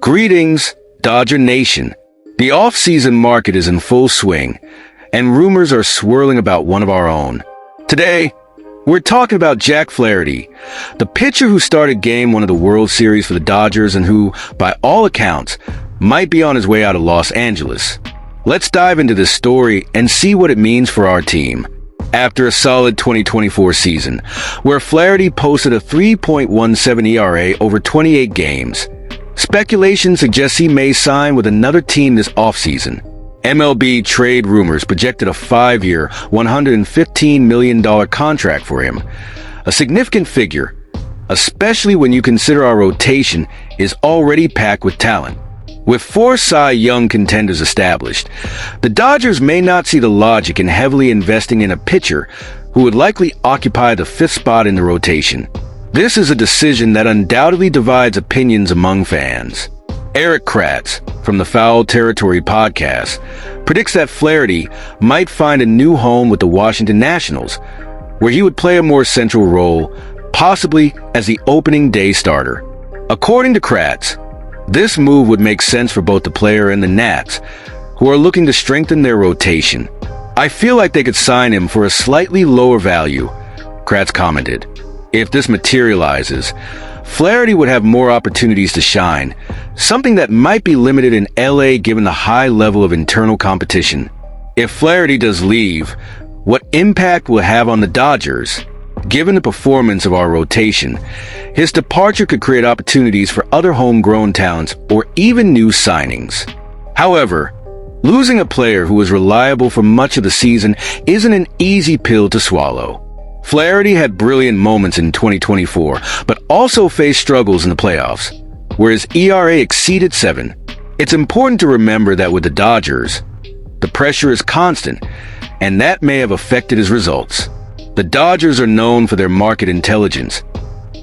Greetings, Dodger Nation. The off-season market is in full swing, and rumors are swirling about one of our own. Today, we're talking about Jack Flaherty, the pitcher who started Game 1 of the World Series for the Dodgers and who, by all accounts, might be on his way out of Los Angeles. Let's dive into this story and see what it means for our team. After a solid 2024 season, where Flaherty posted a 3.17 ERA over 28 games, speculation suggests he may sign with another team this offseason. MLB trade rumors projected a 5-year, $115 million contract for him, a significant figure, especially when you consider our rotation is already packed with talent. With 4 Cy Young contenders established, the Dodgers may not see the logic in heavily investing in a pitcher who would likely occupy the 5th spot in the rotation. This is a decision that undoubtedly divides opinions among fans. Eric Kratz, from the Foul Territory podcast, predicts that Flaherty might find a new home with the Washington Nationals, where he would play a more central role, possibly as the opening day starter. According to Kratz, this move would make sense for both the player and the Nats, who are looking to strengthen their rotation. I feel like they could sign him for a slightly lower value, Kratz commented. If this materializes, Flaherty would have more opportunities to shine, something that might be limited in LA given the high level of internal competition. If Flaherty does leave, what impact will it have on the Dodgers? Given the performance of our rotation, his departure could create opportunities for other homegrown talents or even new signings. However, losing a player who was reliable for much of the season isn't an easy pill to swallow. Flaherty had brilliant moments in 2024, but also faced struggles in the playoffs, where his ERA exceeded 7. It's important to remember that with the Dodgers, the pressure is constant, and that may have affected his results. The Dodgers are known for their market intelligence,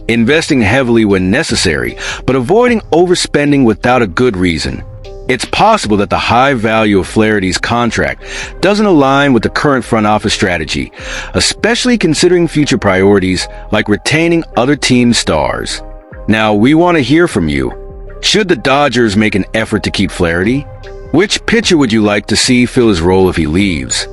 investing heavily when necessary, but avoiding overspending without a good reason. It's possible that the high value of Flaherty's contract doesn't align with the current front office strategy, especially considering future priorities like retaining other team stars. Now, we want to hear from you. Should the Dodgers make an effort to keep Flaherty? Which pitcher would you like to see fill his role if he leaves?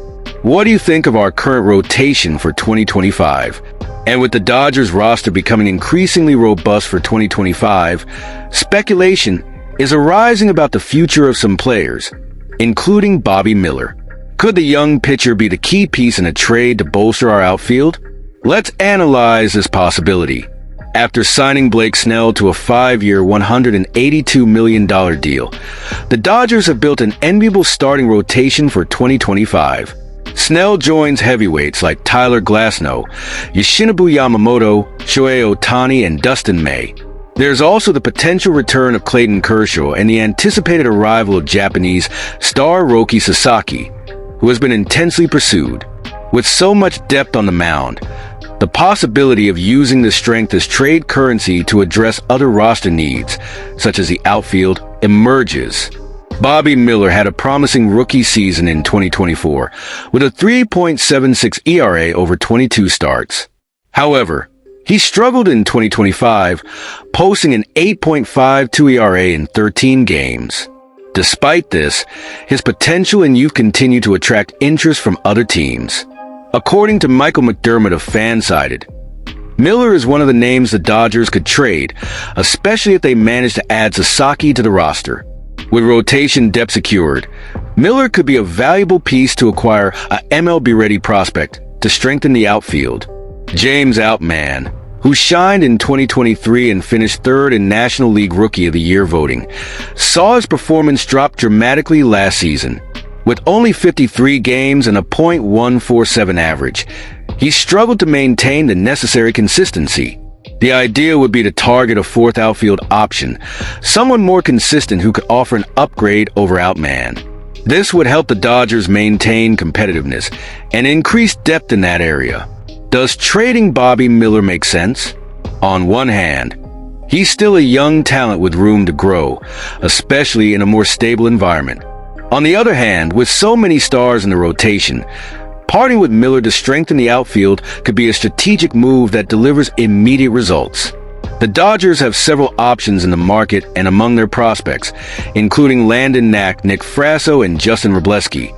What do you think of our current rotation for 2025? And with the Dodgers roster becoming increasingly robust for 2025, speculation is arising about the future of some players, including Bobby Miller. Could the young pitcher be the key piece in a trade to bolster our outfield? Let's analyze this possibility. After signing Blake Snell to a 5-year, $182 million deal, the Dodgers have built an enviable starting rotation for 2025. Snell joins heavyweights like Tyler Glasnow, Yoshinobu Yamamoto, Shohei Ohtani, and Dustin May. There's also the potential return of Clayton Kershaw and the anticipated arrival of Japanese star Roki Sasaki, who has been intensely pursued. With so much depth on the mound, the possibility of using this strength as trade currency to address other roster needs, such as the outfield, emerges. Bobby Miller had a promising rookie season in 2024, with a 3.76 ERA over 22 starts. However, he struggled in 2025, posting an 8.52 ERA in 13 games. Despite this, his potential and youth continue to attract interest from other teams. According to Michael McDermott of Fansided, Miller is one of the names the Dodgers could trade, especially if they manage to add Sasaki to the roster. With rotation depth secured, Miller could be a valuable piece to acquire a MLB-ready prospect to strengthen the outfield. James Outman, who shined in 2023 and finished 3rd in National League Rookie of the Year voting, saw his performance drop dramatically last season. With only 53 games and a .147 average, he struggled to maintain the necessary consistency. The idea would be to target a 4th outfield option, someone more consistent who could offer an upgrade over Outman. This would help the Dodgers maintain competitiveness and increase depth in that area. Does trading Bobby Miller make sense? On one hand, he's still a young talent with room to grow, especially in a more stable environment. On the other hand, with so many stars in the rotation, parting with Miller to strengthen the outfield could be a strategic move that delivers immediate results. The Dodgers have several options in the market and among their prospects, including Landon Knack, Nick Frasso, and Justin Wrobleski,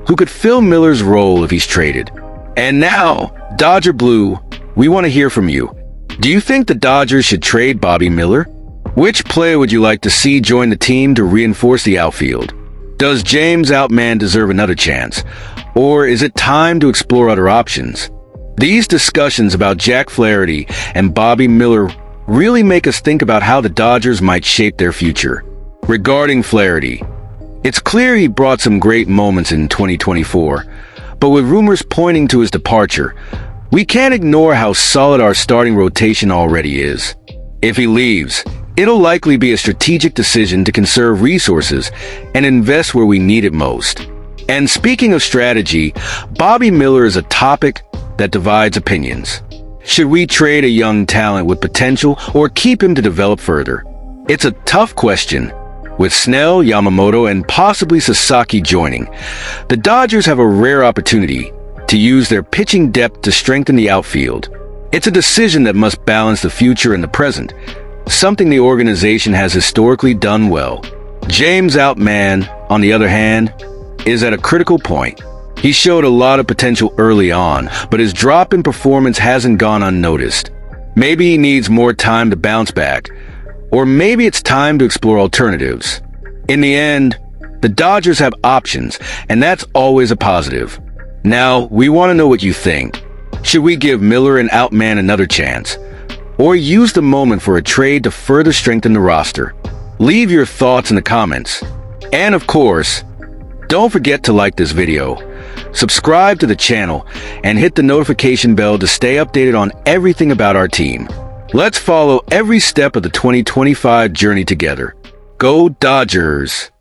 who could fill Miller's role if he's traded. And now, Dodger Blue, we want to hear from you. Do you think the Dodgers should trade Bobby Miller? Which player would you like to see join the team to reinforce the outfield? Does James Outman deserve another chance? Or is it time to explore other options? These discussions about Jack Flaherty and Bobby Miller really make us think about how the Dodgers might shape their future. Regarding Flaherty, it's clear he brought some great moments in 2024, but with rumors pointing to his departure, we can't ignore how solid our starting rotation already is. If he leaves, it'll likely be a strategic decision to conserve resources and invest where we need it most. And speaking of strategy, Bobby Miller is a topic that divides opinions. Should we trade a young talent with potential or keep him to develop further? It's a tough question. With Snell, Yamamoto, and possibly Sasaki joining, the Dodgers have a rare opportunity to use their pitching depth to strengthen the outfield. It's a decision that must balance the future and the present, something the organization has historically done well. James Outman, on the other hand, is at a critical point. He showed a lot of potential early on, but his drop in performance hasn't gone unnoticed. Maybe he needs more time to bounce back, or maybe it's time to explore alternatives. In the end, the Dodgers have options, and that's always a positive. Now, we want to know what you think. Should we give Miller and Outman another chance, or use the moment for a trade to further strengthen the roster? Leave your thoughts in the comments. And of course, don't forget to like this video, subscribe to the channel, and hit the notification bell to stay updated on everything about our team. Let's follow every step of the 2025 journey together. Go Dodgers!